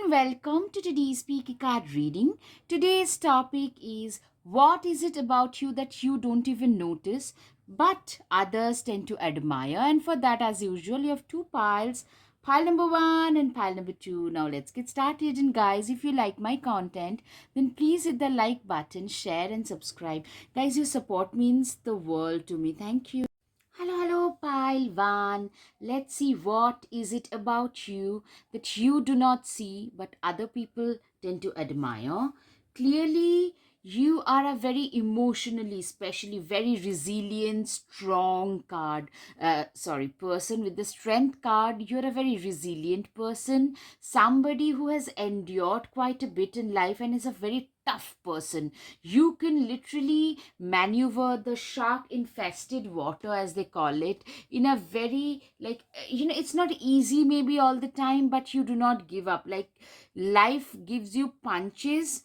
and welcome to today's Peaky Card reading. Today's topic is what is it about you that you don't even notice but others tend to admire? And for that, as usual, you have two piles, pile number one and pile number two. Now let's get started. And guys, if you like my content, then please hit the like button, share, and subscribe. Guys, your support means the world to me. Thank you. Hello, pile one. Let's see what is it about you that you do not see but other people tend to admire. Clearly, you are a very emotionally, especially very resilient, strong person with the strength card. You're a very resilient person, somebody who has endured quite a bit in life and is a very tough person. You can literally maneuver the shark infested water, as they call it, in a very, it's not easy maybe all the time, but you do not give up. Like, life gives you punches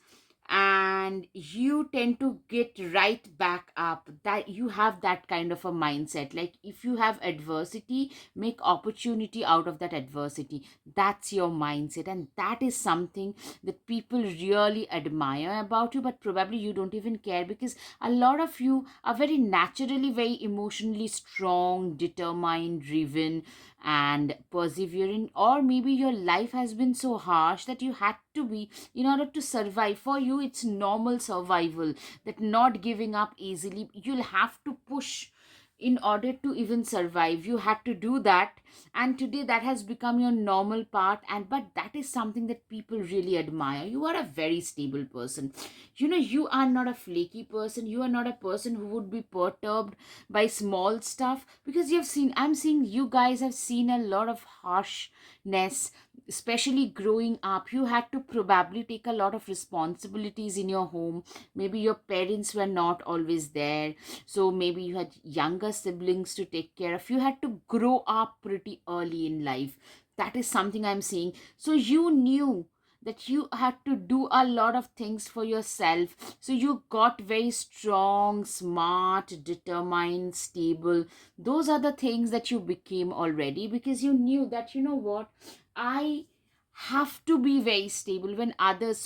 and you tend to get right back up. That you have that kind of a mindset. Like, if you have adversity, make opportunity out of that adversity. That's your mindset, and that is something that people really admire about you, but probably you don't even care, because a lot of you are very naturally very emotionally strong, determined, driven, and persevering. Or maybe your life has been so harsh that you had to be, in order to survive. For you, it's normal survival, that not giving up easily. You'll have to push in order to even survive. You had to do that, and today that has become your normal part. And but that is something that people really admire. You are a very stable person. You are not a flaky person. You are not a person who would be perturbed by small stuff, because I'm seeing you guys have seen a lot of harshness, especially growing up. You had to probably take a lot of responsibilities in your home. Maybe your parents were not always there, so maybe you had younger siblings to take care of. You had to grow up pretty early in life. That is something I'm seeing. So you knew that you had to do a lot of things for yourself. So you got very strong, smart, determined, stable. Those are the things that you became already, because you knew that, you know what, I have to be very stable when others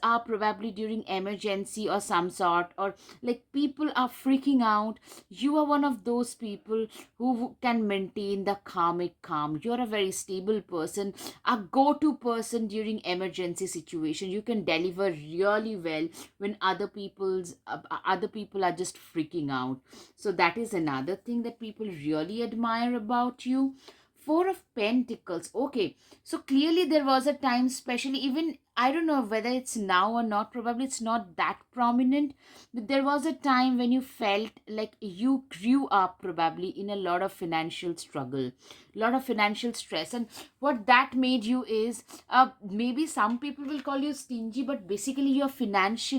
are probably during emergency or some sort, or like people are freaking out, you are one of those people who can maintain the karmic calm. You're a very stable person, a go-to person during emergency situation. You can deliver really well when other people are just freaking out. So that is another thing that people really admire about you. Four of Pentacles. Okay, so clearly there was a time, especially, even I don't know whether it's now or not, probably it's not that prominent, but there was a time when you felt like you grew up probably in a lot of financial struggle, lot of financial stress. And what that made you is, maybe some people will call you stingy, but basically your financial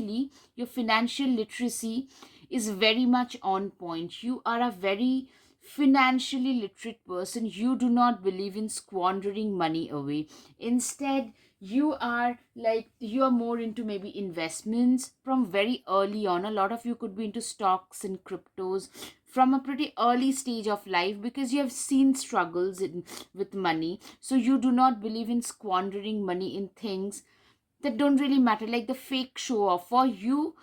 literacy is very much on point. You are a very financially literate person. You do not believe in squandering money away. Instead, you are more into maybe investments from very early on. A lot of you could be into stocks and cryptos from a pretty early stage of life, because you have seen struggles with money. So you do not believe in squandering money in things that don't really matter, like the fake show off. For you,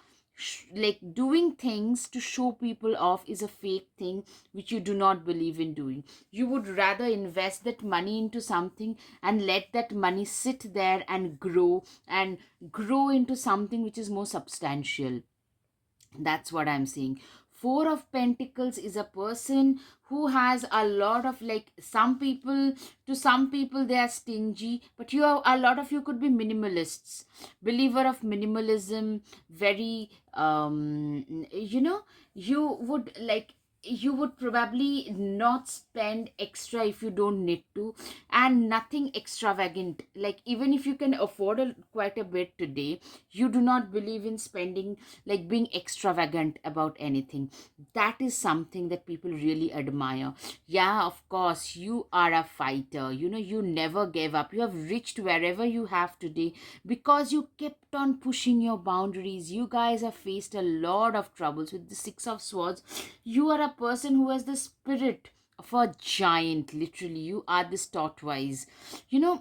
like, doing things to show people off is a fake thing which you do not believe in doing. You would rather invest that money into something and let that money sit there and grow into something which is more substantial. That's what I'm saying. Four of Pentacles is a person who has a lot of, like, some people they are stingy, but a lot of you could be minimalists, believer of minimalism, very you would like you would probably not spend extra if you don't need to, and nothing extravagant. Like, even if you can afford quite a bit today, you do not believe in spending, like being extravagant about anything. That is something that people really admire. Yeah, of course, you are a fighter. You never gave up. You have reached wherever you have today because you kept on pushing your boundaries. You guys have faced a lot of troubles with the Six of Swords. You are a person who has the spirit of a giant. Literally, you are this tortoise.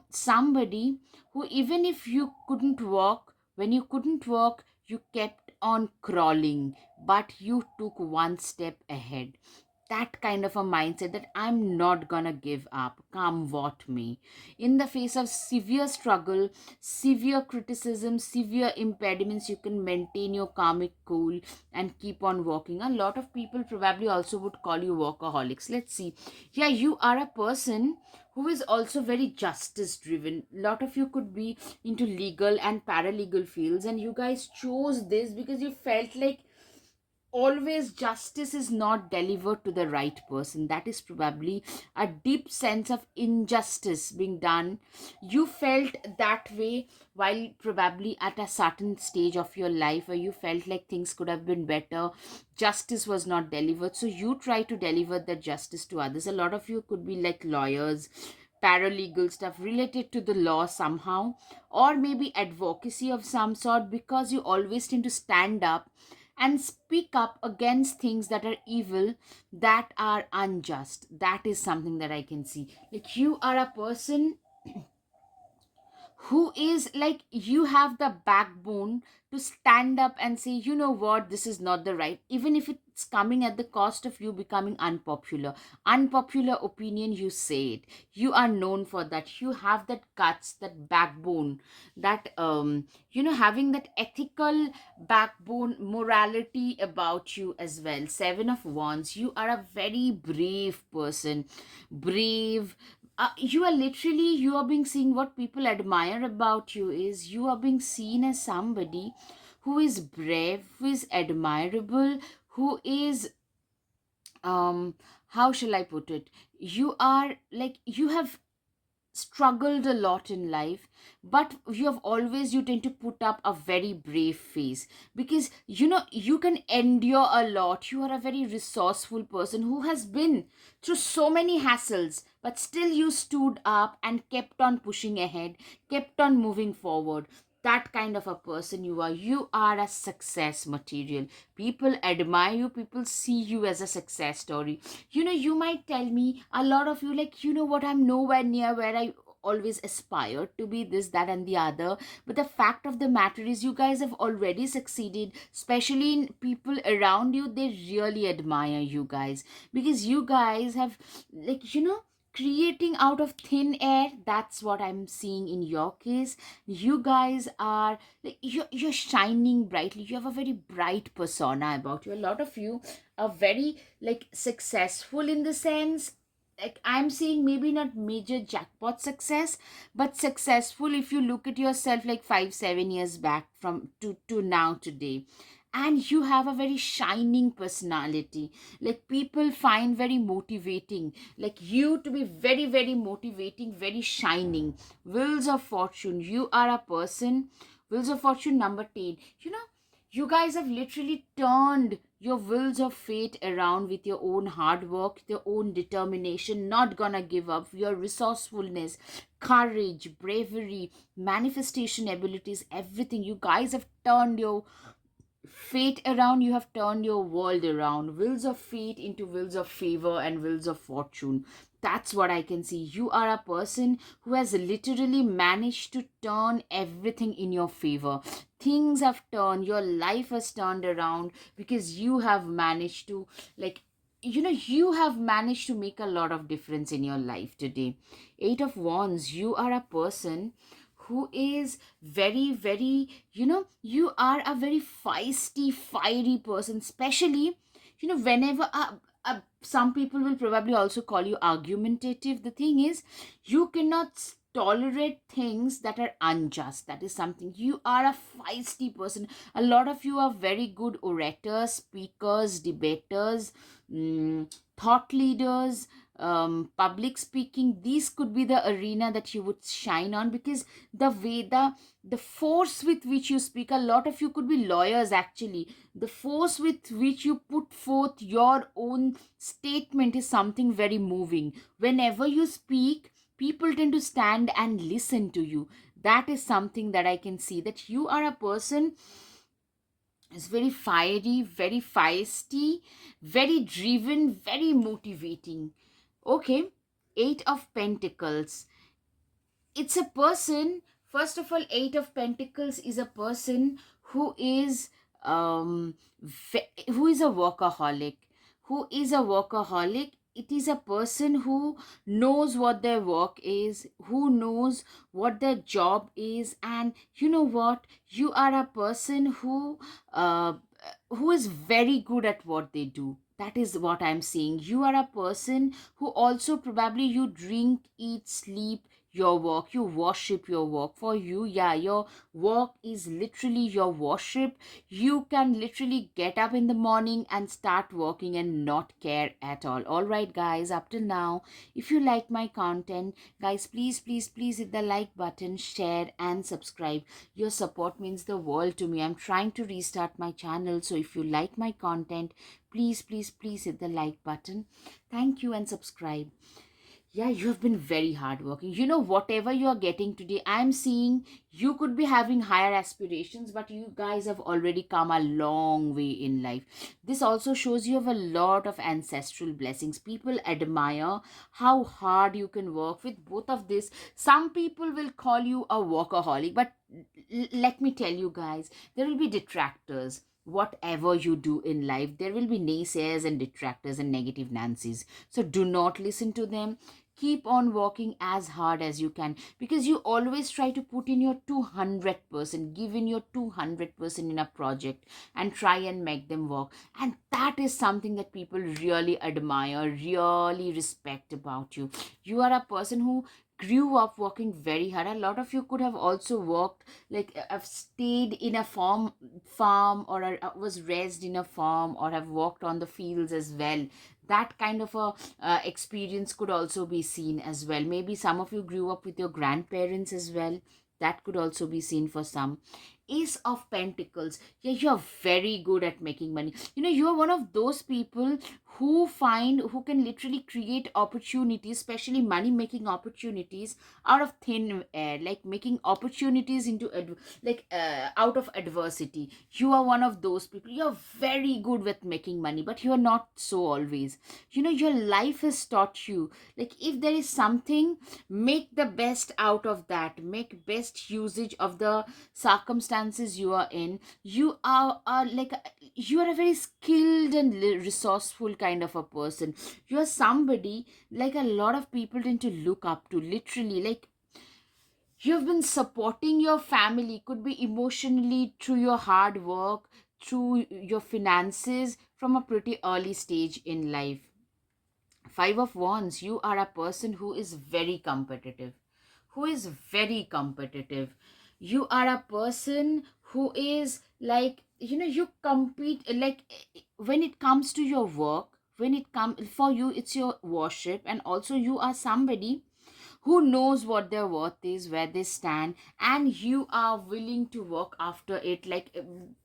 Somebody who, even if you couldn't walk, when you couldn't walk, you kept on crawling, but you took one step ahead. That kind of a mindset, that I'm not gonna give up, come what may. In the face of severe struggle, severe criticism, severe impediments, you can maintain your karmic cool and keep on walking. A lot of people probably also would call you workaholics. Let's see. Yeah, you are a person who is also very justice driven. A lot of you could be into legal and paralegal fields, and you guys chose this because you felt like always justice is not delivered to the right person. That is probably a deep sense of injustice being done. You felt that way while probably at a certain stage of your life where you felt like things could have been better, justice was not delivered, so you try to deliver that justice to others. A lot of you could be like lawyers, paralegal stuff related to the law somehow, or maybe advocacy of some sort, because you always tend to stand up and speak up against things that are evil, that are unjust. That is something that I can see. Like, you are a person who is like, you have the backbone to stand up and say, you know what, this is not the right, even if it's coming at the cost of you becoming unpopular opinion, you say it. You are known for that. You have that guts, that backbone, that having that ethical backbone, morality about you as well. Seven of Wands, you are a very brave person. Brave. You are literally, you are being seen, what people admire about you is you are being seen as somebody who is brave, who is admirable, who is, how shall I put it, you are like, you have struggled a lot in life, but you tend to put up a very brave face, because you can endure a lot. You are a very resourceful person who has been through so many hassles, but still you stood up and kept on pushing ahead, kept on moving forward. That kind of a person you are. You are a success material. People admire you, people see you as a success story. You might tell me, a lot of you, like, you know what, I'm nowhere near where I always aspired to be, this, that, and the other. But the fact of the matter is, you guys have already succeeded. Especially in people around you, they really admire you guys, because you guys have, like, creating out of thin air. That's what I'm seeing in your case. You guys are like, you're shining brightly. You have a very bright persona about you. A lot of you are very, like, successful in the sense, like, I'm seeing maybe not major jackpot success, but successful if you look at yourself like 5 7 years back from to now today. And you have a very shining personality, like, people find very motivating, like, you to be very very motivating, very shining. Wheels of Fortune, you are a person. Wheels of Fortune number 10, you guys have literally turned your wheels of fate around with your own hard work, your own determination, not gonna give up, your resourcefulness, courage, bravery, manifestation abilities, everything. You guys have turned your fate around. You have turned your world around. Wheels of fate into wheels of favor and wheels of fortune. That's what I can see. You are a person who has literally managed to turn everything in your favor. Things have turned, your life has turned around, because you have managed to, like, you have managed to make a lot of difference in your life today. Eight of Wands, you are a person who is very very, you are a very feisty, fiery person. Especially, whenever some people will probably also call you argumentative. The thing is, you cannot tolerate things that are unjust. That is something. You are a feisty person. A lot of you are very good orators, speakers, debaters, thought leaders, public speaking. These could be the arena that you would shine on, because the way, the force with which you speak, a lot of you could be lawyers actually. The force with which you put forth your own statement is something very moving. Whenever you speak, people tend to stand and listen to you. That is something that I can see, that you are a person is very fiery, very feisty, very driven, very motivating. Okay, Eight of Pentacles. It's a person, first of all, Eight of Pentacles is a person who is who is a workaholic. Who is a workaholic? It is a person who knows what their work is, who knows what their job is. And you know what, you are a person uh, who is very good at what they do. That is what I'm saying. You are a person who also, probably, you drink, eat, sleep your work, you worship your work. For you, yeah, your work is literally your worship. You can literally get up in the morning and start working and not care at all right, guys, up till now, if you like my content, guys, please, please, please hit the like button, share and subscribe. Your support means the world to me. I'm trying to restart my channel, so if you like my content, please, please, please hit the like button. Thank you and subscribe. Yeah, you have been very hardworking. You know, whatever you are getting today, I'm seeing you could be having higher aspirations, but you guys have already come a long way in life. This also shows you have a lot of ancestral blessings. People admire how hard you can work with both of this. Some people will call you a workaholic, but let me tell you guys, there will be detractors. Whatever you do in life, there will be naysayers and detractors and negative Nancy's. So do not listen to them. Keep on working as hard as you can, because you always try to put in your 200%, give in your 200% in a project and try and make them work. And that is something that people really admire, really respect about you. You are a person who grew up working very hard. A lot of you could have also worked, like have stayed in a farm, or was raised in a farm, or have worked on the fields as well. That kind of a experience could also be seen as well. Maybe some of you grew up with your grandparents as well. That could also be seen for some. Ace of Pentacles. Yeah, you're very good at making money. You know, you're one of those people who can literally create opportunities, especially money making opportunities, out of thin air, like making opportunities out of adversity. You are one of those people. You're very good with making money, but you're not so always. You know, your life has taught you, like, if there is something, make the best out of that, make best usage of the circumstances you are in. You are a very skilled and resourceful kind of a person. You are somebody like a lot of people tend to look up to, literally. Like, you've been supporting your family, could be emotionally, through your hard work, through your finances, from a pretty early stage in life. Five of Wands, you are a person who is very competitive. Who is very competitive. You are a person who is like, you compete, like, when it comes to your work, when it comes for you, it's your worship. And also, you are somebody who knows what their worth is, where they stand, and you are willing to work after it. Like,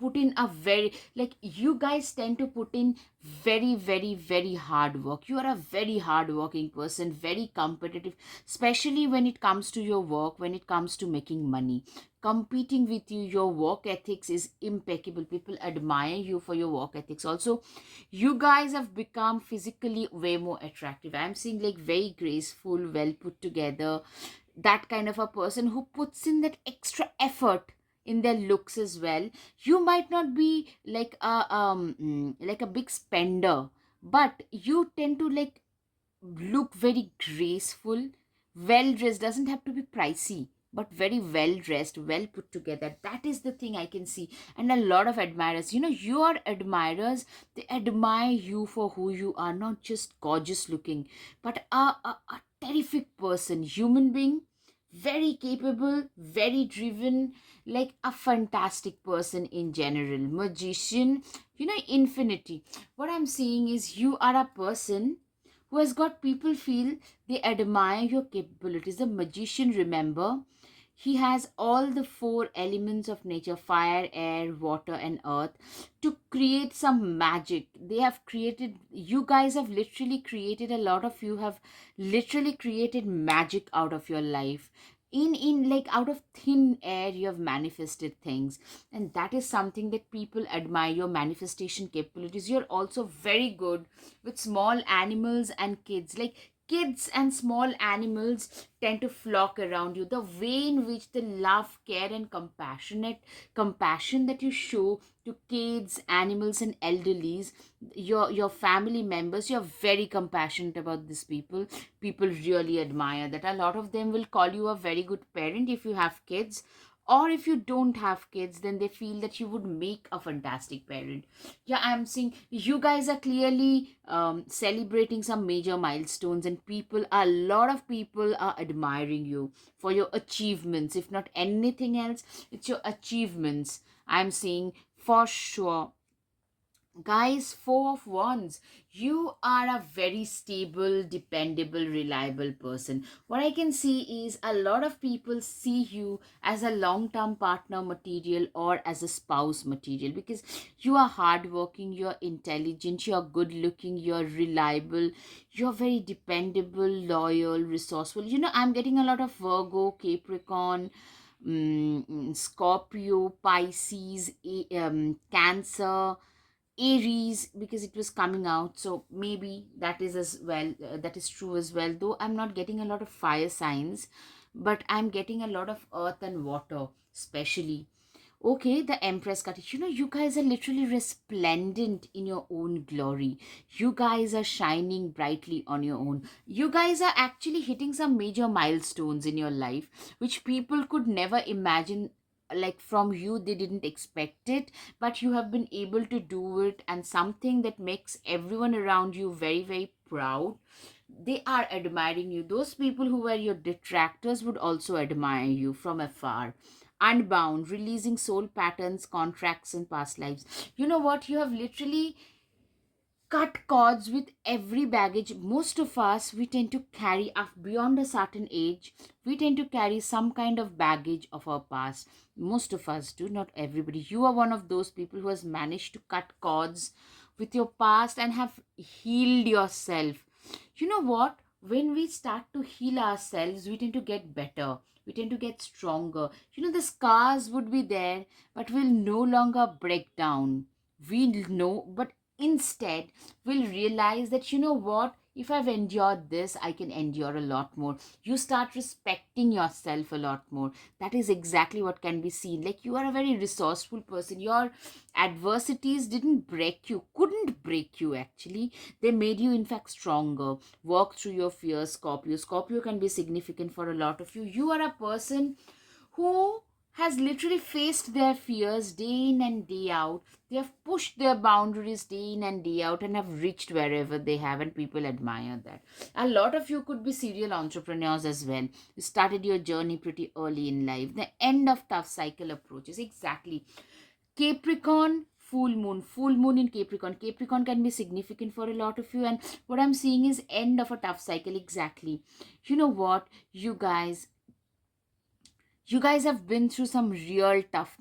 put in a very, like, you guys tend to put in very, very, very hard work. You are a very hard working person, very competitive, especially when it comes to your work, when it comes to making money. Competing with you, your work ethics is impeccable. People admire you for your work ethics. Also, you guys have become physically way more attractive. I'm seeing, like, very graceful, well put together, that kind of a person who puts in that extra effort in their looks as well. You might not be like a big spender, but you tend to, like, look very graceful, well dressed. Doesn't have to be pricey, but very well dressed, well put together. That is the thing I can see. And a lot of admirers, your admirers, they admire you for who you are, not just gorgeous looking, but a terrific person, human being, very capable, very driven, like a fantastic person in general. Magician, infinity. What I'm saying is, you are a person who has got people feel they admire your capabilities. The magician, remember, he has all the four elements of nature: fire, air, water, and earth to create some magic. They have created, you guys have literally created, a lot of you have literally created magic out of your life. In like, out of thin air, you have manifested things. And that is something that people admire, your manifestation capabilities. You're also very good with small animals and kids. Like, Kids and small animals tend to flock around you. The way in which the love, care, and compassion that you show to kids, animals, and elderlies, your family members, you're very compassionate about these people. People really admire that. A lot of them will call you a very good parent if you have kids, or if you don't have kids, then they feel that you would make a fantastic parent. Yeah, I'm seeing you guys are clearly celebrating some major milestones, and a lot of people are admiring you for your achievements. If not anything else, it's your achievements. I'm seeing for sure. Guys, Four of Wands, you are a very stable, dependable, reliable person. What I can see is a lot of people see you as a long term partner material or as a spouse material, because you are hardworking, you're intelligent, you're good looking, you're reliable, you're very dependable, loyal, resourceful. I'm getting a lot of Virgo, Capricorn, Scorpio, Pisces, Cancer, Aries, because it was coming out. So maybe that is as well, that is true as well. Though I'm not getting a lot of fire signs, but I'm getting a lot of earth and water, especially. Okay, the Empress card. You guys are literally resplendent in your own glory. You guys are shining brightly on your own. You guys are actually hitting some major milestones in your life, which people could never imagine. Like from you, they didn't expect it, but you have been able to do it, and something that makes everyone around you very, very proud. They are admiring you. Those people who were your detractors would also admire you from afar. Unbound, releasing soul patterns, contracts, and past lives. You know what? You have literally cut cords with every baggage. Most of us, we tend to carry up beyond a certain age. We tend to carry some kind of baggage of our past. Most of us do, not everybody. You are one of those people who has managed to cut cords with your past and have healed yourself. You know what? When we start to heal ourselves, we tend to get better. We tend to get stronger. The scars would be there, but will no longer break down. We know, but instead, we'll realize that, what? If I've endured this, I can endure a lot more. You start respecting yourself a lot more. That is exactly what can be seen. Like, you are a very resourceful person. Your adversities didn't break you, couldn't break you actually. They made you, in fact, stronger. Walk through your fears, Scorpio. Scorpio can be significant for a lot of you. You are a person who has literally faced their fears day in and day out. They have pushed their boundaries day in and day out and have reached wherever they have, and people admire that. A lot of you could be serial entrepreneurs as well. You started your journey pretty early in life. The end of tough cycle approaches. Exactly. Capricorn, full moon in Capricorn. Capricorn can be significant for a lot of you, and what I'm seeing is end of a tough cycle. Exactly. You know what? You guys have been through some real tough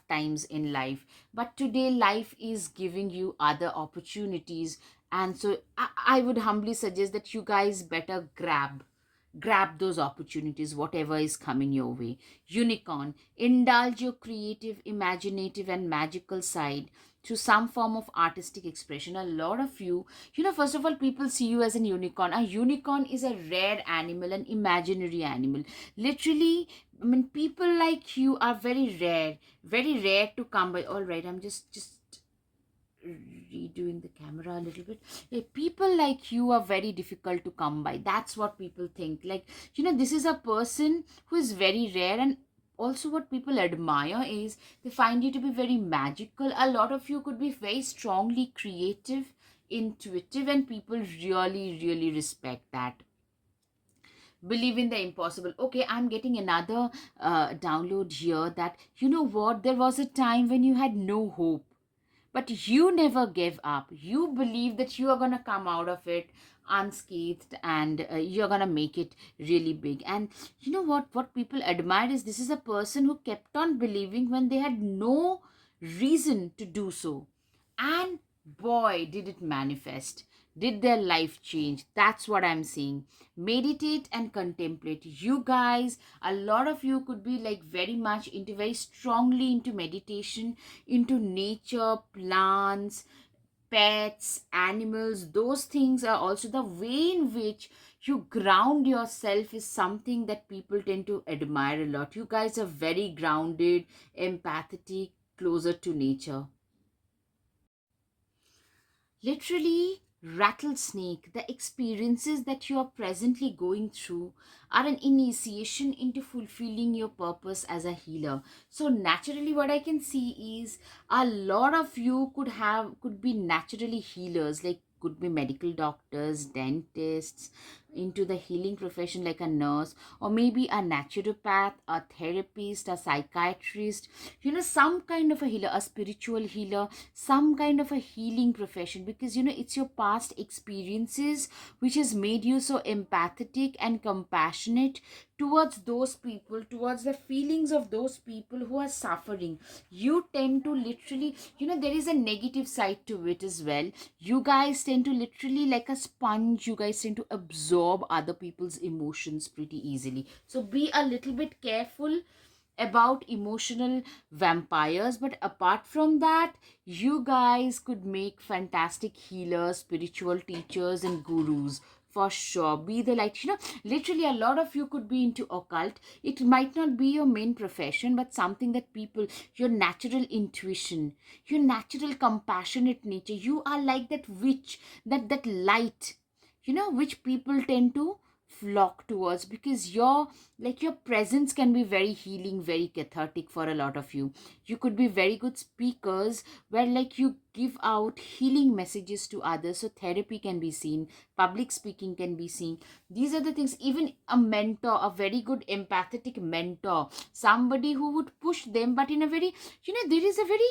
times in life. But today, life is giving you other opportunities. And so I would humbly suggest that you guys better grab those opportunities, whatever is coming your way. Unicorn, indulge your creative, imaginative, and magical side through some form of artistic expression. A lot of you, first of all, people see you as an unicorn. A unicorn is a rare animal, an imaginary animal. Literally, I mean, people like you are very rare to come by. All right, I'm just redoing the camera a little bit. People like you are very difficult to come by. That's what people think. Like, this is a person who is very rare, and also what people admire is they find you to be very magical. A lot of you could be very strongly creative, intuitive, and people really, really respect that. Believe in the impossible. Okay, I'm getting another download here that, what, there was a time when you had no hope, but you never gave up. You believe that you are going to come out of it unscathed, and you're going to make it really big. And you know what people admire is this is a person who kept on believing when they had no reason to do so. And boy, did it manifest. Did their life change? That's what I'm seeing. Meditate and contemplate. You guys, a lot of you could be like very much into, very strongly into meditation, into nature, plants, pets, animals. Those things are also the way in which You ground yourself is something that people tend to admire a lot. You guys are very grounded, empathetic, closer to nature. Literally, rattlesnake, the experiences that you are presently going through are an initiation into fulfilling your purpose as a healer. So naturally, what I can see is a lot of you could be naturally healers, like could be medical doctors, dentists, into the healing profession like a nurse, or maybe a naturopath, a therapist, a psychiatrist, some kind of a healer, a spiritual healer, some kind of a healing profession, because it's your past experiences which has made you so empathetic and compassionate towards those people, towards the feelings of those people who are suffering. You tend to literally, there is a negative side to it as well. You guys tend to literally, like a sponge, you guys tend to absorb other people's emotions pretty easily. So be a little bit careful about emotional vampires. But apart from that, you guys could make fantastic healers, spiritual teachers, and gurus for sure. Be the light. Literally, a lot of you could be into occult. It might not be your main profession, but something that people, your natural intuition, your natural compassionate nature, you are like that witch, that light, which people tend to flock towards, because your presence can be very healing, very cathartic for a lot of you. You could be very good speakers, where like you give out healing messages to others. So therapy can be seen, public speaking can be seen. These are the things. Even a mentor, a very good empathetic mentor, somebody who would push them, but in a very, there is a very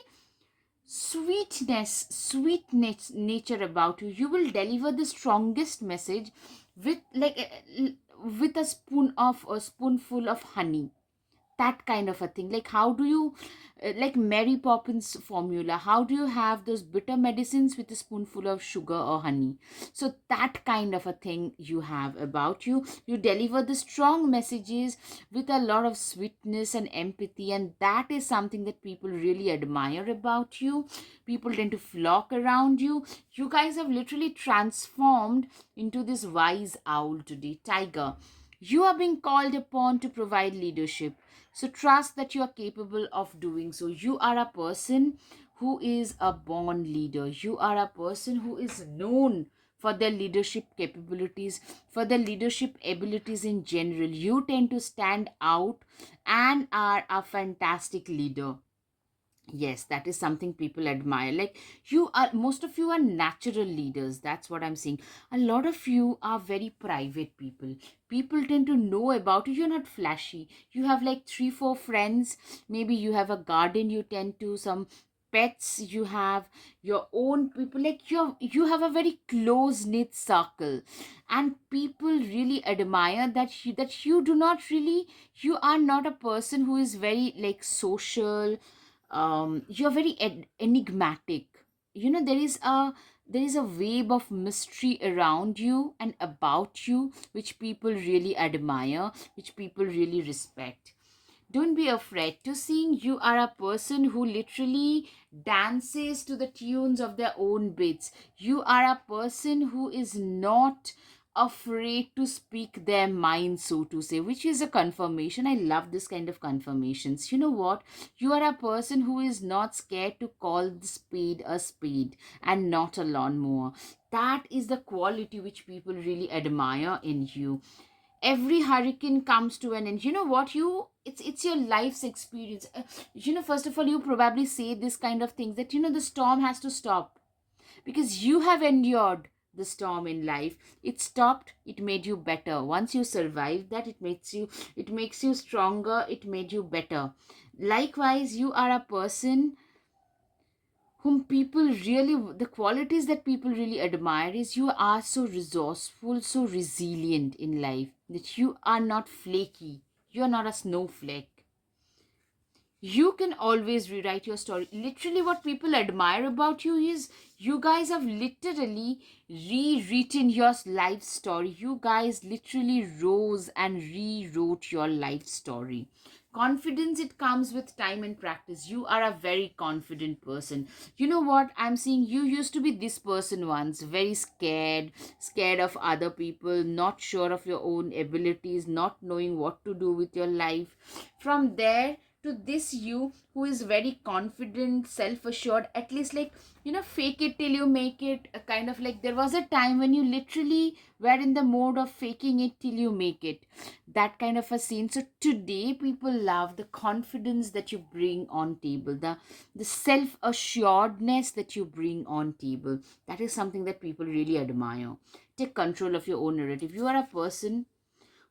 sweetness nature about you. You will deliver the strongest message with with a spoonful of honey, that kind of a thing. Like, how do you, like Mary Poppins formula, how do you have those bitter medicines with a spoonful of sugar or honey? So that kind of a thing you have about you. You deliver the strong messages with a lot of sweetness and empathy, and that is something that people really admire about you. People tend to flock around you. You guys have literally transformed into this wise owl today, tiger. You are being called upon to provide leadership. So trust that you are capable of doing so. You are a person who is a born leader. You are a person who is known for their leadership capabilities, for their leadership abilities in general. You tend to stand out and are a fantastic leader. Yes, that is something people admire. Like, most of you are natural leaders. That's what I'm saying. A lot of you are very private people. People tend to know about you. You're not flashy. You have like three, four friends. Maybe you have a garden. You tend to some pets. You have your own people. Like, you have a very close knit circle, and people really admire that you do not really, you are not a person who is very like social. You're very enigmatic. There is a wave of mystery around you and about you, which people really admire, which people really respect. Don't be afraid to sing. You are a person who literally dances to the tunes of their own beats. You are a person who is not afraid to speak their mind, so to say, which is a confirmation. I love this kind of confirmations. You know what? You are a person who is not scared to call the spade a spade and not a lawnmower. That is the quality which people really admire in you. Every hurricane comes to an end. You know what? It's your life's experience. First of all, you probably say this kind of things, that the storm has to stop, because you have endured the storm in life. It stopped, it made you better. Once you survived that, it makes you stronger, it made you better. Likewise, you are a person whom people really, the qualities that people really admire is you are so resourceful, so resilient in life, that you are not flaky, you are not a snowflake. You can always rewrite your story. Literally, what people admire about you is you guys have literally rewritten your life story. You guys literally rose and rewrote your life story. Confidence, it comes with time and practice. You are a very confident person. You know what? I'm seeing you used to be this person once, very scared of other people, not sure of your own abilities, not knowing what to do with your life. From there to this you who is very confident, self assured, at least, like, fake it till you make it, a kind of like, there was a time when you literally were in the mode of faking it till you make it, that kind of a scene. So today people love the confidence that you bring on table, the self assuredness that you bring on table. That is something that people really admire. Take control of your own narrative. You are a person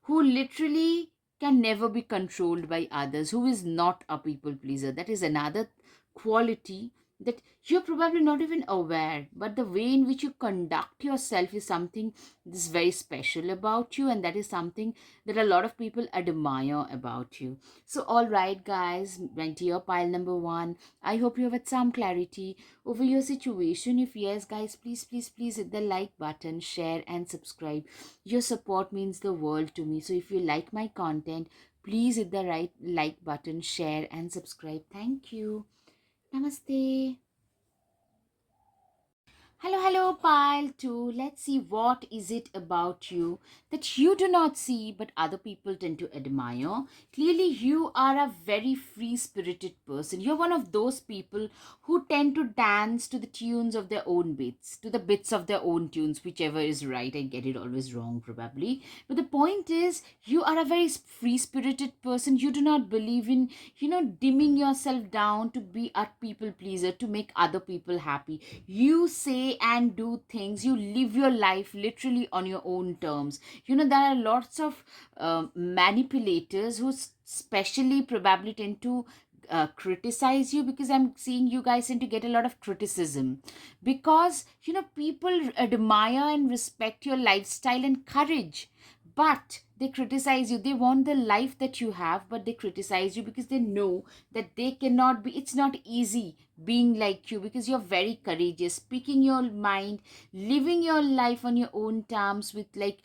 who literally can never be controlled by others, who is not a people pleaser. That is another quality that you're probably not even aware, but the way in which you conduct yourself is something that's very special about you, and that is something that a lot of people admire about you. So, all right, guys, my dear pile number one, I hope you have had some clarity over your situation. If yes, guys, please, please, please hit the like button, share, and subscribe. Your support means the world to me. So if you like my content, please hit the right like button, share, and subscribe. Thank you. Namaste. Hello, hello, pile 2. Let's see what is it about you that you do not see but other people tend to admire. Clearly, you are a very free-spirited person. You're one of those people who tend to dance to the tunes of their own bits, to the bits of their own tunes, whichever is right. I get it always wrong, probably. But the point is, you are a very free-spirited person. You do not believe in, dimming yourself down to be a people pleaser, to make other people happy. You say and do things, you live your life literally on your own terms. There are lots of manipulators who specially probably tend to criticize you, because I'm seeing you guys tend to get a lot of criticism because people admire and respect your lifestyle and courage, but they criticize you. They want the life that you have, but they criticize you because they know that they cannot be, it's not easy being like you, because you're very courageous, speaking your mind, living your life on your own terms, with like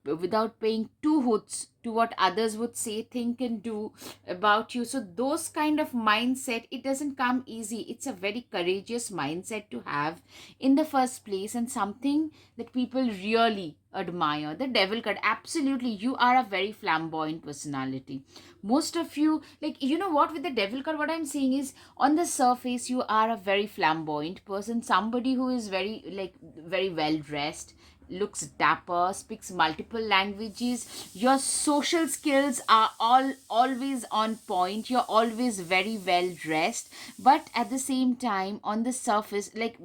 without paying two hoots to what others would say, think, and do about you. So those kind of mindset, it doesn't come easy. It's a very courageous mindset to have in the first place, and something that people really admire. The devil card, absolutely, you are a very flamboyant personality. Most of you, like, what, with the devil card, what I'm saying is, on the surface you are a very flamboyant person, somebody who is very, like, very well dressed, looks dapper, speaks multiple languages. Your social skills are always on point. You're always very well dressed, but at the same time, on the surface, like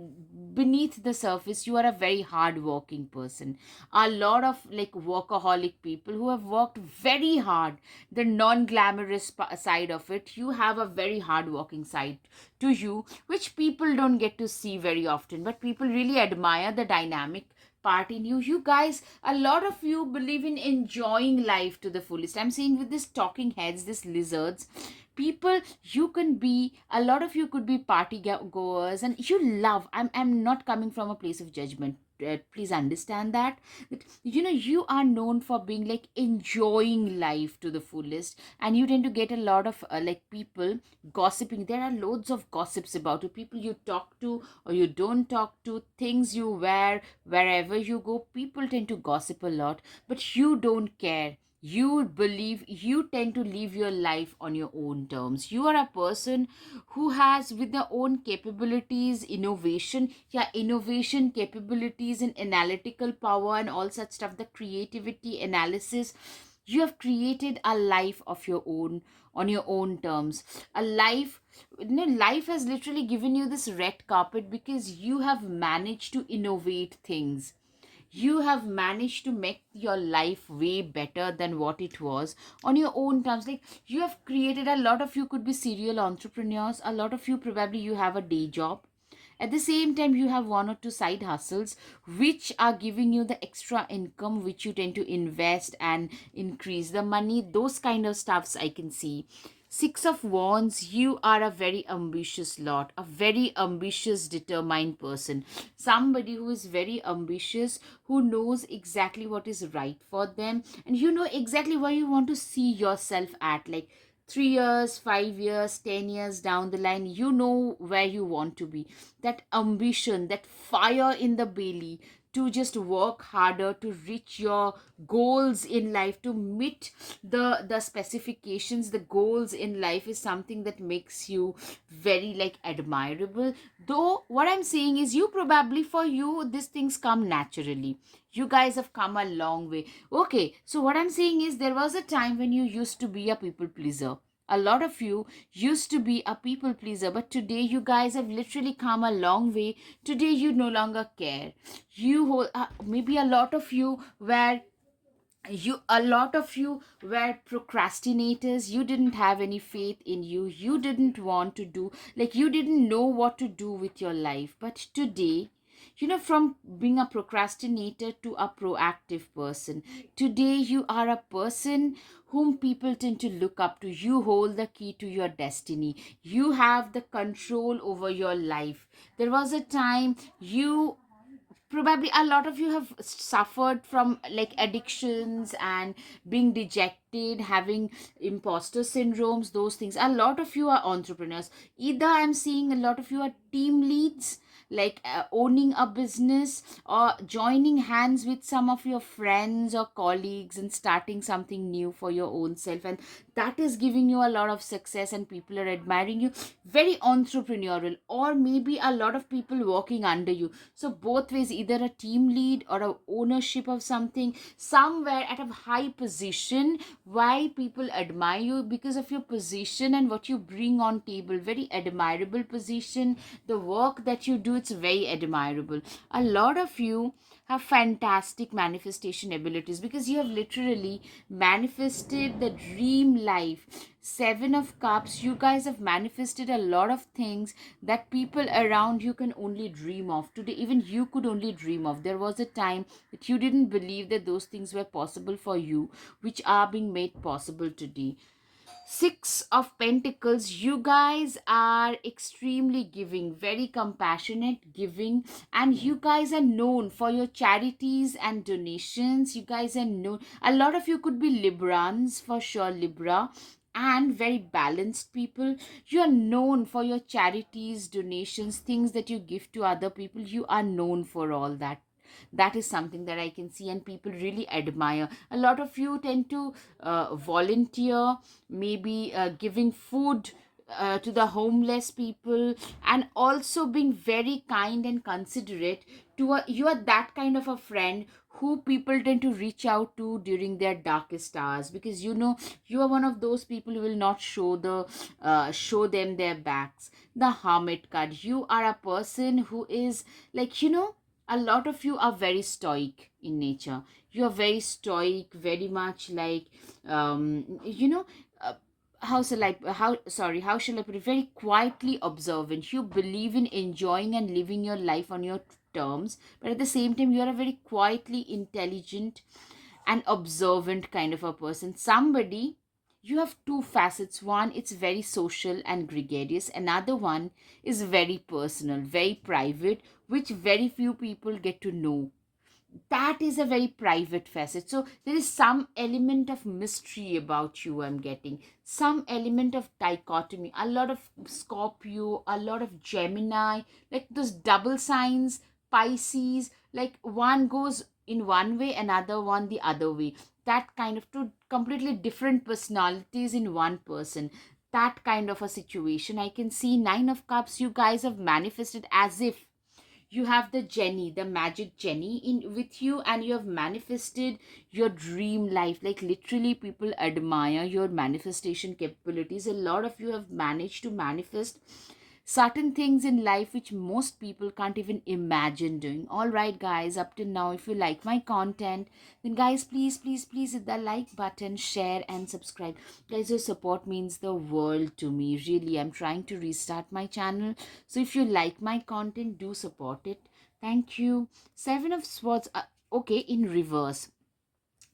beneath the surface, you are a very hard working person. A lot of like workaholic people who have worked very hard, the non glamorous side of it, you have a very hard working side to you, which people don't get to see very often, but people really admire the dynamic part in you. You guys, a lot of you believe in enjoying life to the fullest. I'm saying, with this talking heads, this lizards, people, you can be, a lot of you could be party goers, and you love, I'm not coming from a place of judgment. Please understand that you are known for being like enjoying life to the fullest, and you tend to get a lot of like people gossiping. There are loads of gossips about you, people you talk to or you don't talk to, things you wear, wherever you go, people tend to gossip a lot, but you don't care. You believe, you tend to live your life on your own terms. You are a person who has, with their own capabilities, innovation, yeah, innovation capabilities and analytical power and all such stuff, the creativity, analysis. You have created a life of your own, on your own terms. A life, life has literally given you this red carpet because you have managed to innovate things. You have managed to make your life way better than what it was on your own terms. Like, you have created, a lot of you could be serial entrepreneurs, a lot of you probably you have a day job, at the same time you have one or two side hustles which are giving you the extra income, which you tend to invest and increase the money, those kind of stuffs I can see. Six of Wands, you are a very ambitious lot, a very ambitious, determined person. Somebody who is very ambitious, who knows exactly what is right for them, and you know exactly where you want to see yourself at. Like 3 years, 5 years, 10 years down the line, you know where you want to be. That ambition, that fire in the belly to just work harder to reach your goals in life, to meet the specifications, the goals in life, is something that makes you very like admirable. Though what I'm saying is, you probably, for you, these things come naturally. You guys have come a long way. Okay, so what I'm saying is, there was a time when you used to be a people pleaser. A lot of you used to be a people pleaser, but today you guys have literally come a long way. Today you no longer care. Maybe a lot of you were, a lot of you were procrastinators. You didn't have any faith in you. You didn't want to do, like, you didn't know what to do with your life. But today, from being a procrastinator to a proactive person, today you are a person whom people tend to look up to. You hold the key to your destiny. You have the control over your life. There was a time, you probably, a lot of you have suffered from like addictions and being dejected, having imposter syndromes, those things. A lot of you are entrepreneurs. Either I'm seeing a lot of you are team leads, like owning a business, or joining hands with some of your friends or colleagues and starting something new for your own self, and that is giving you a lot of success and people are admiring you. Very entrepreneurial. Or maybe a lot of people working under you. So both ways, either a team lead or a ownership of something, somewhere at a high position. Why people admire you? Because of your position and what you bring on table. Very admirable position. The work that you do, it's very admirable. A lot of you have fantastic manifestation abilities, because you have literally manifested the dream life. Seven of Cups, you guys have manifested a lot of things that people around you can only dream of. Today, even you could only dream of. There was a time that you didn't believe that those things were possible for you, which are being made possible today. Six of Pentacles, you guys are extremely giving, very compassionate, giving, and you guys are known for your charities and donations. You guys are known, a lot of you could be Librans, for sure, Libra, and very balanced people. You are known for your charities, donations, things that you give to other people. You are known for all that. That is something that I can see, and people really admire. A lot of you tend to volunteer, maybe giving food to the homeless people, and also being very kind and considerate to you are that kind of a friend who people tend to reach out to during their darkest hours, because you are one of those people who will not show them their backs. The Hermit card, you are a person who is like, a lot of you are very stoic in nature. You are very stoic, very much like, uh, how shall I put it, very quietly observant. You believe in enjoying and living your life on your terms, but at the same time you are a very quietly intelligent and observant kind of a person. Somebody, you have two facets. One, it's very social and gregarious. Another one is very personal, very private, which very few people get to know. That is a very private facet. So there is some element of mystery about you, I'm getting. Some element of dichotomy. A lot of Scorpio, a lot of Gemini, like those double signs, Pisces, like one goes in one way, another one the other way. That kind of two completely different personalities in one person. That kind of a situation. I can see Nine of Cups, you guys have manifested as if you have the Jenny, the magic Jenny in with you, and you have manifested your dream life. Like literally people admire your manifestation capabilities. A lot of you have managed to manifest certain things in life which most people can't even imagine doing. All right, guys, up to now, if you like my content, then guys, please, please, please hit the like button, share and subscribe. Guys, your support means the world to me. Really, I'm trying to restart my channel, so if you like my content, do support it. Thank you. Seven of Swords, okay, in reverse.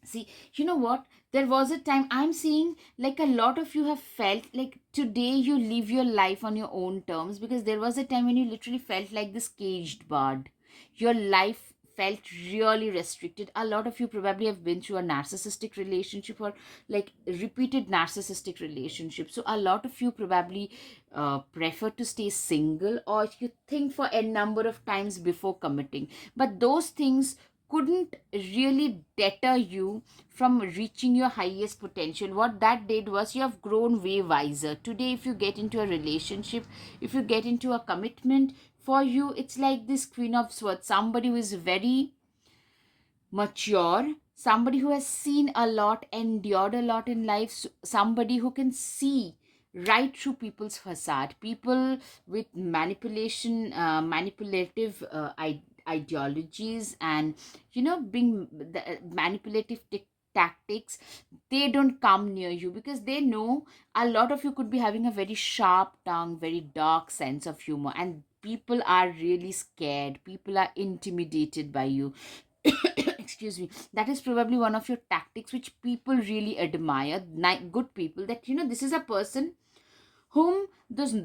See, you know what? There was a time I'm seeing like a lot of you have felt like today you live your life on your own terms, because there was a time when you literally felt like this caged bird. Your life felt really restricted. A lot of you probably have been through a narcissistic relationship, or like repeated narcissistic relationship. So a lot of you probably prefer to stay single, or you think for a number of times before committing. But those things couldn't really deter you from reaching your highest potential. What that did was you have grown way wiser. Today, if you get into a relationship, if you get into a commitment, for you, it's like this Queen of Swords, somebody who is very mature, somebody who has seen a lot, endured a lot in life, somebody who can see right through people's facade, people with manipulative ideologies, and being the manipulative tactics. They don't come near you because they know a lot of you could be having a very sharp tongue, very dark sense of humor, and people are really scared, people are intimidated by you. Excuse me. That is probably one of your tactics which people really admire. Good people, that this is a person whom those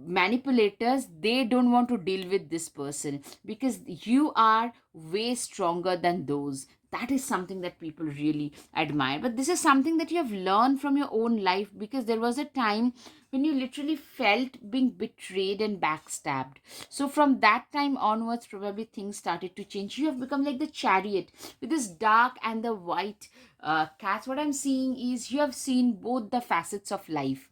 manipulators, they don't want to deal with this person, because you are way stronger than those. That is something that people really admire. But this is something that you have learned from your own life, because there was a time when you literally felt being betrayed and backstabbed. So from that time onwards, probably things started to change. You have become like the chariot with this dark and the white cats. What I'm seeing is you have seen both the facets of life.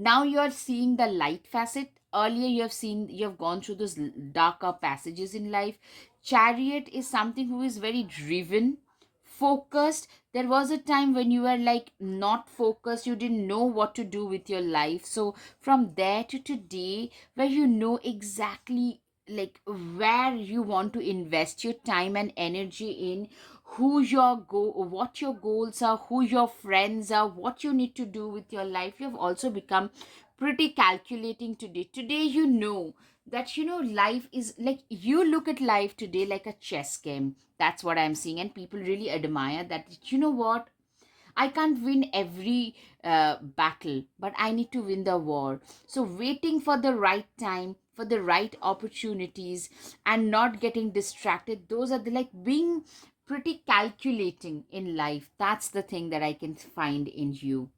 Now you are seeing the light facet. Earlier you have gone through those darker passages in life. Chariot is something who is very driven, focused. There was a time when you were like not focused, you didn't know what to do with your life. So from there to today, where you know exactly like where you want to invest your time and energy in, who your what your goals are, who your friends are, what you need to do with your life. You've also become pretty calculating today. You know that life is like, you look at life today like a chess game. That's what I'm seeing, and people really admire that. You know what? I can't win every battle, but I need to win the war. So, waiting for the right time, for the right opportunities, and not getting distracted, those are the like being pretty calculating in life. That's the thing that I can find in you.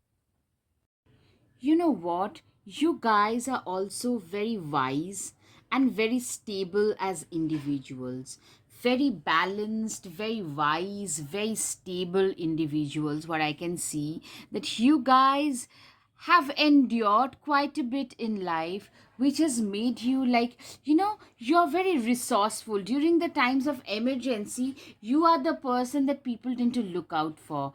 You know what? You guys are also very wise and very stable as individuals. Very balanced, very wise, very stable individuals. What I can see, that you guys have endured quite a bit in life, which has made you like, you're very resourceful during the times of emergency. You are the person that people tend to look out for.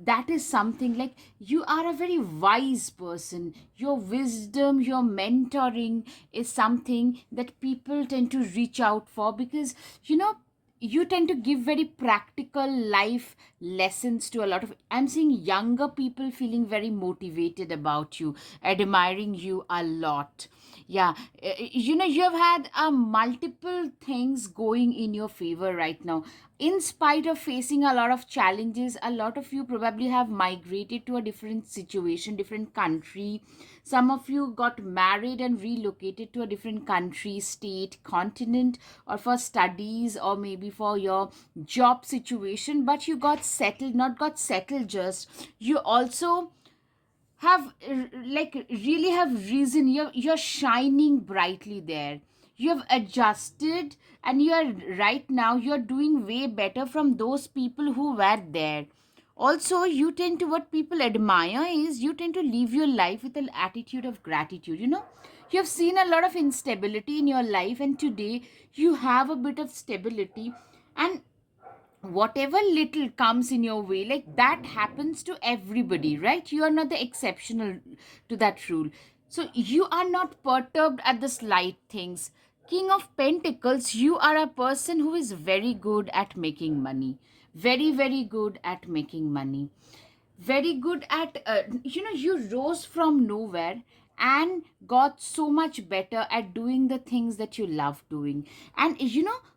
That is something like, you are a very wise person. Your wisdom, your mentoring is something that people tend to reach out for, because you tend to give very practical life lessons to a lot of, I'm seeing younger people feeling very motivated about you, admiring you a lot. Yeah. You have had multiple things going in your favor right now. In spite of facing a lot of challenges, a lot of you probably have migrated to a different situation, different country. Some of you got married and relocated to a different country, state, continent, or for studies, or maybe for your job situation. But you got settled, not got settled just, you also have like really have reason. You're shining brightly there. You have adjusted, and you're right now you're doing way better from those people who were there. Also, you tend to, what people admire is you tend to live your life with an attitude of gratitude. You have seen a lot of instability in your life, and today you have a bit of stability. And whatever little comes in your way, like that happens to everybody, right? You are not the exceptional to that rule. So you are not perturbed at the slight things. King of Pentacles, you are a person who is very good at making money, very very good at making money, very good at you rose from nowhere and got so much better at doing the things that you love doing. And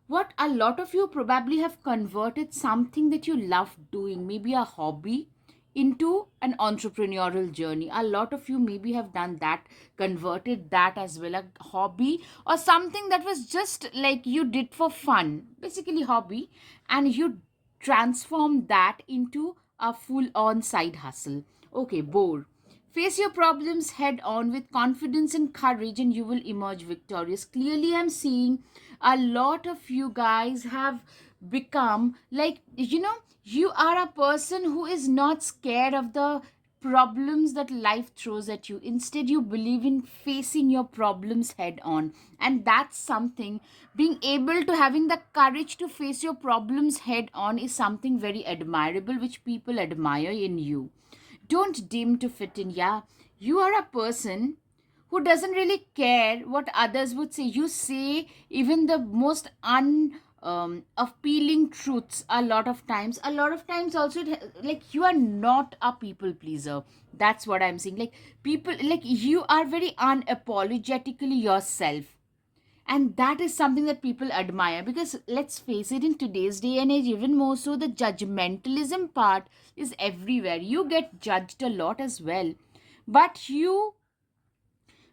what a lot of you probably have converted something that you love doing, maybe a hobby, into an entrepreneurial journey. A lot of you maybe have done that, converted that as well, a hobby or something that was just like you did for fun, basically hobby, and you transform that into a full on side hustle. Okay, bore. Face your problems head on with confidence and courage, and you will emerge victorious. Clearly, I'm seeing a lot of you guys have become like, you are a person who is not scared of the problems that life throws at you. Instead, you believe in facing your problems head on. And that's something, being able to having the courage to face your problems head on is something very admirable, which people admire in you. Don't dim to fit in. Yeah, you are a person who doesn't really care what others would say. You say even the most appealing truths a lot of times. A lot of times also, like, you are not a people pleaser. That's what I'm saying. Like, people, like, you are very unapologetically yourself, and that is something that people admire, because let's face it, in today's day and age, even more so, the judgmentalism part is everywhere. You get judged a lot as well, but you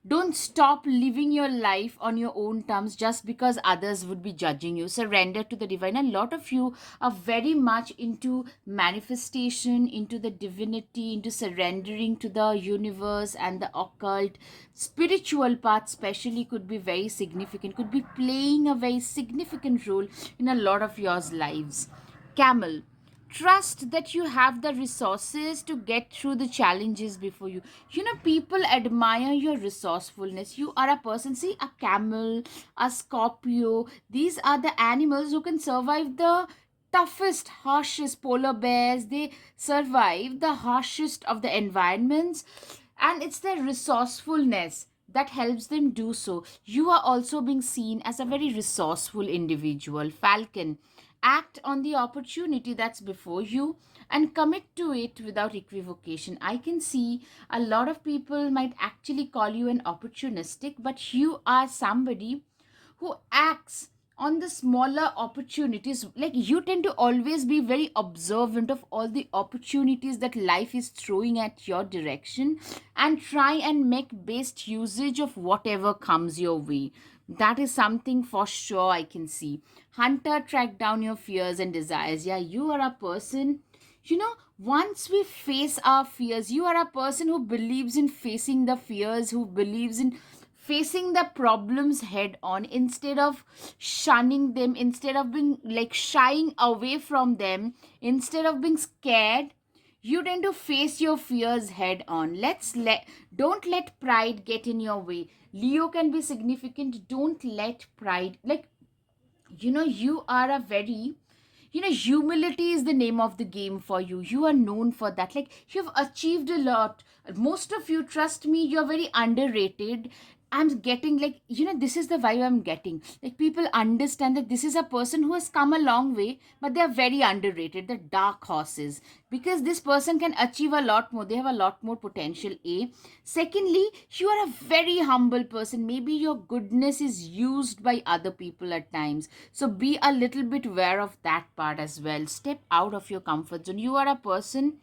don't stop living your life on your own terms just because others would be judging you. Surrender to the divine. A lot of you are very much into manifestation, into the divinity, into surrendering to the universe and the occult. Spiritual path, especially, could be very significant, could be playing a very significant role in a lot of yours lives. Camel. Trust that you have the resources to get through the challenges before you. People admire your resourcefulness. You are a person, see, a camel, a Scorpio, these are the animals who can survive the toughest, harshest. Polar bears, they survive the harshest of the environments, and it's their resourcefulness that helps them do so. You are also being seen as a very resourceful individual. Falcon. Act on the opportunity that's before you and commit to it without equivocation. I can see a lot of people might actually call you an opportunistic, but you are somebody who acts on the smaller opportunities. Like, you tend to always be very observant of all the opportunities that life is throwing at your direction, and try and make best usage of whatever comes your way. That is something for sure I can see. Hunter, track down your fears and desires. Yeah, you are a person, once we face our fears, you are a person who believes in facing the fears, who believes in facing the problems head on, instead of shunning them, instead of being like shying away from them, instead of being scared. You tend to face your fears head on. Don't let pride get in your way. Leo can be significant. Don't let pride, like, you are a very, humility is the name of the game for you. You are known for that. Like, you've achieved a lot. Most of you, trust me, you're very underrated. I'm getting, like, this is the vibe I'm getting. Like, people understand that this is a person who has come a long way, but they're very underrated. The dark horses, because this person can achieve a lot more. They have a lot more potential. Secondly, you are a very humble person. Maybe your goodness is used by other people at times, so be a little bit aware of that part as well. Step out of your comfort zone. You are a person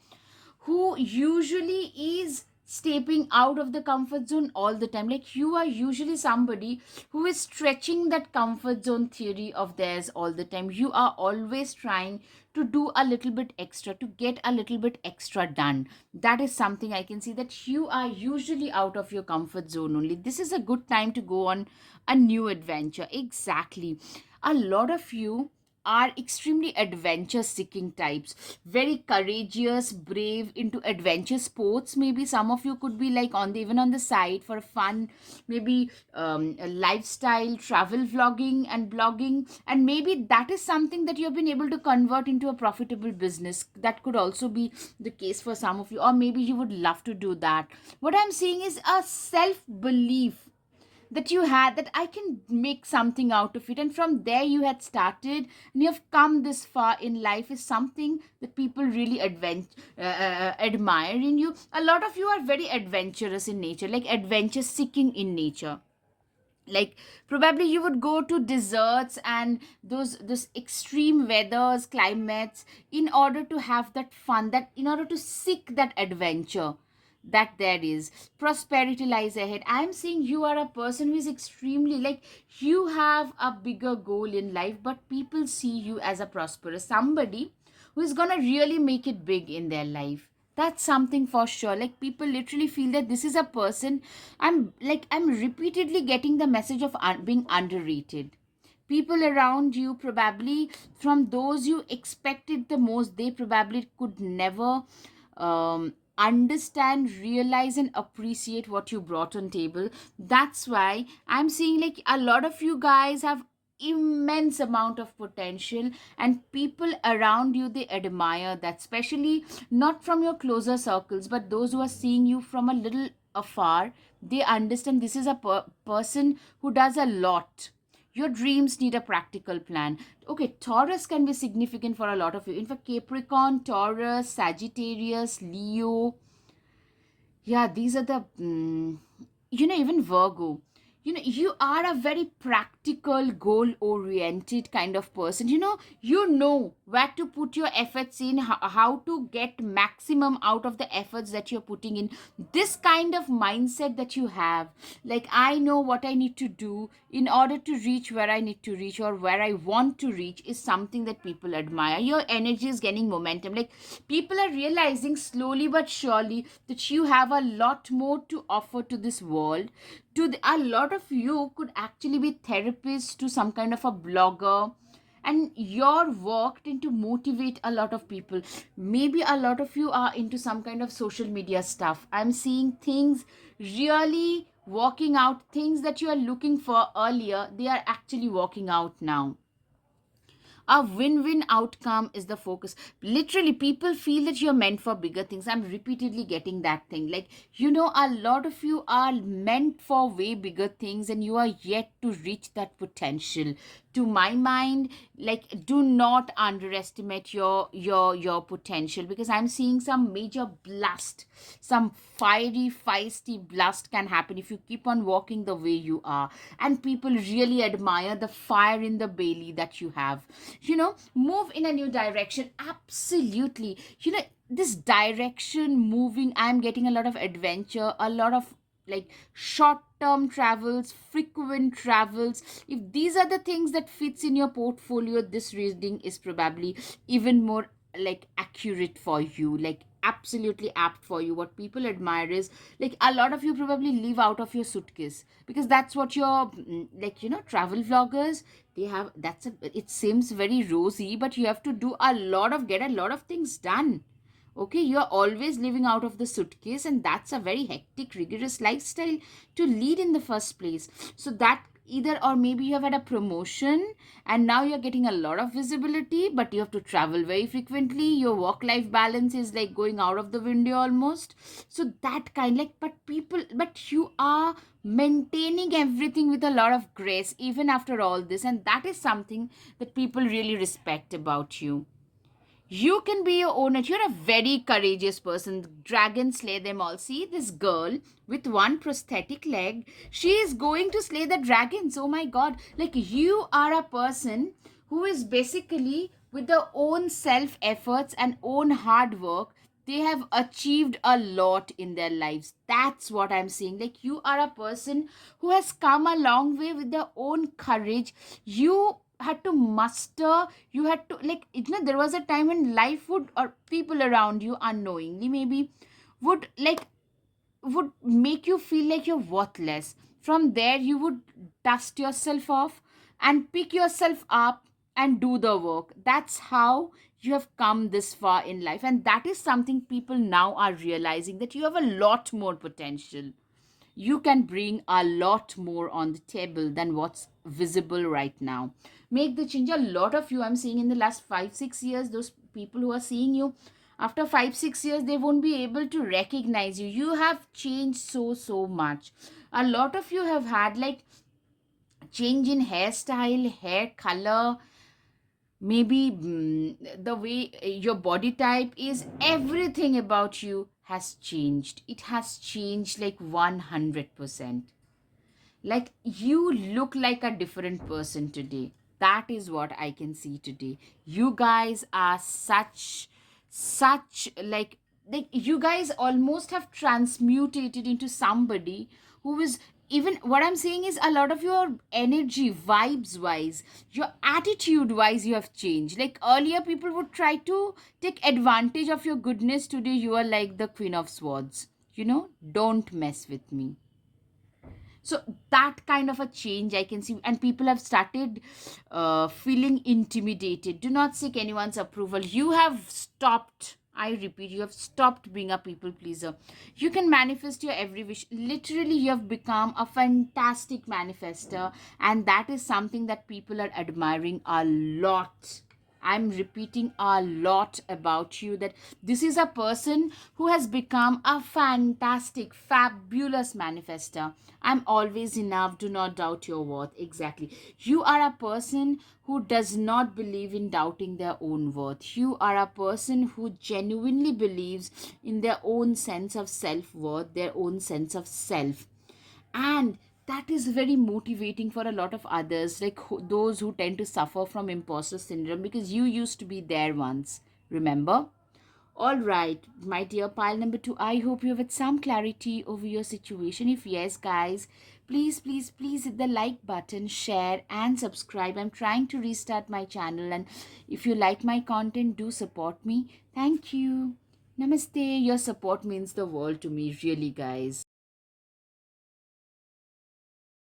who usually is stepping out of the comfort zone all the time. Like, you are usually somebody who is stretching that comfort zone theory of theirs all the time. You are always trying to do a little bit extra, to get a little bit extra done. That is something I can see, that you are usually out of your comfort zone only. This is a good time to go on a new adventure. Exactly. A lot of you are extremely adventure seeking types, very courageous, brave, into adventure sports. Maybe some of you could be like on the, even on the side for fun, maybe a lifestyle travel vlogging and blogging, and maybe that is something that you have been able to convert into a profitable business. That could also be the case for some of you, or maybe you would love to do that. What I'm seeing is a self belief that you had, that I can make something out of it. And from there you had started, and you have come this far in life, is something that people really admire in you. A lot of you are very adventurous in nature, like adventure seeking in nature. Like probably you would go to deserts and those extreme weathers, climates, in order to have that fun, that in order to seek that adventure that there is. Prosperity lies ahead. I am saying you are a person who is extremely, like, you have a bigger goal in life, but people see you as a prosperous somebody who is gonna really make it big in their life. That's something for sure. Like people literally feel that this is a person. I'm repeatedly getting the message of being underrated. People around you, probably from those you expected the most, they probably could never understand, realize, and appreciate what you brought on table. That's why I'm seeing like a lot of you guys have immense amount of potential, and people around you, they admire that, especially not from your closer circles, but those who are seeing you from a little afar. They understand this is a person who does a lot. Your dreams need a practical plan. Okay, Taurus can be significant for a lot of you. In fact, Capricorn, Taurus, Sagittarius, Leo, yeah, these are the even Virgo. You are a very practical, goal oriented kind of person. You know where to put your efforts in, how to get maximum out of the efforts that you're putting in. This kind of mindset that you have, like, I know what I need to do in order to reach where I need to reach or where I want to reach, is something that people admire. Your energy is gaining momentum. Like, people are realizing slowly but surely that you have a lot more to offer to this world. A lot of you could actually be therapists, to some kind of a blogger, and your work tend to motivate a lot of people. Maybe a lot of you are into some kind of social media stuff. I'm seeing things really working out. Things that you are looking for earlier, they are actually working out now. A win-win outcome is the focus. Literally, people feel that you're meant for bigger things. I'm repeatedly getting that thing. Like, a lot of you are meant for way bigger things, and you are yet to reach that potential. To my mind, like, do not underestimate your potential, because I'm seeing some major blast, some fiery feisty blast can happen if you keep on walking the way you are. And people really admire the fire in the belly that you have. Move in a new direction. Absolutely. This direction moving, I'm getting a lot of adventure, a lot of, like, short term travels, frequent travels. If these are the things that fits in your portfolio, this reading is probably even more, like, accurate for you, like absolutely apt for you. What people admire is, like, a lot of you probably live out of your suitcase, because that's what your, like, travel vloggers, they have. It seems very rosy, but you have to do get a lot of things done. Okay, you're always living out of the suitcase, and that's a very hectic, rigorous lifestyle to lead in the first place. So that, either or maybe you have had a promotion and now you're getting a lot of visibility, but you have to travel very frequently. Your work life balance is like going out of the window almost. So that kind, like, but you are maintaining everything with a lot of grace even after all this, and that is something that people really respect about you. You can be your own. You're a very courageous person. Dragons slay them all. See this girl with one prosthetic leg. She is going to slay the dragons. Oh my god. Like, you are a person who is basically, with their own self efforts and own hard work, they have achieved a lot in their lives. That's what I'm saying. Like, you are a person who has come a long way with their own courage. You had to muster, you had to, like, there was a time when life would, or people around you unknowingly maybe, would, like, would make you feel like you're worthless. From there, you would dust yourself off and pick yourself up and do the work. That's how you have come this far in life, and that is something people now are realizing, that you have a lot more potential. You can bring a lot more on the table than what's visible right now. Make the change. A lot of you, I'm seeing, in the last 5 6 years, those people who are seeing you after 5 6 years, they won't be able to recognize you. You have changed so much. A lot of you have had, like, change in hairstyle, hair color, maybe the way your body type is. Everything about you has changed. It has changed like 100%. Like, you look like a different person today. That is what I can see today. You guys are such like you guys almost have transmutated into somebody who is, even what I'm saying is, a lot of your energy vibes wise, your attitude wise, you have changed. Like, earlier people would try to take advantage of your goodness. Today you are like the Queen of Swords. Don't mess with me. So that kind of a change I can see, and people have started feeling intimidated. Do not seek anyone's approval. You have stopped, I repeat, you have stopped being a people pleaser. You can manifest your every wish. Literally, you have become a fantastic manifester, and that is something that people are admiring a lot. I'm repeating a lot about you, that this is a person who has become a fantastic, fabulous manifester. I'm always enough. Do not doubt your worth. Exactly. You are a person who does not believe in doubting their own worth. You are a person who genuinely believes in their own sense of self worth, their own sense of self. And that is very motivating for a lot of others, like those who tend to suffer from imposter syndrome, because you used to be there once. Remember? All right, my dear pile number two, I hope you have had some clarity over your situation. If yes, guys, please, please, please hit the like button, share, and subscribe. I'm trying to restart my channel, and if you like my content, do support me. Thank you. Namaste. Your support means the world to me, really, guys.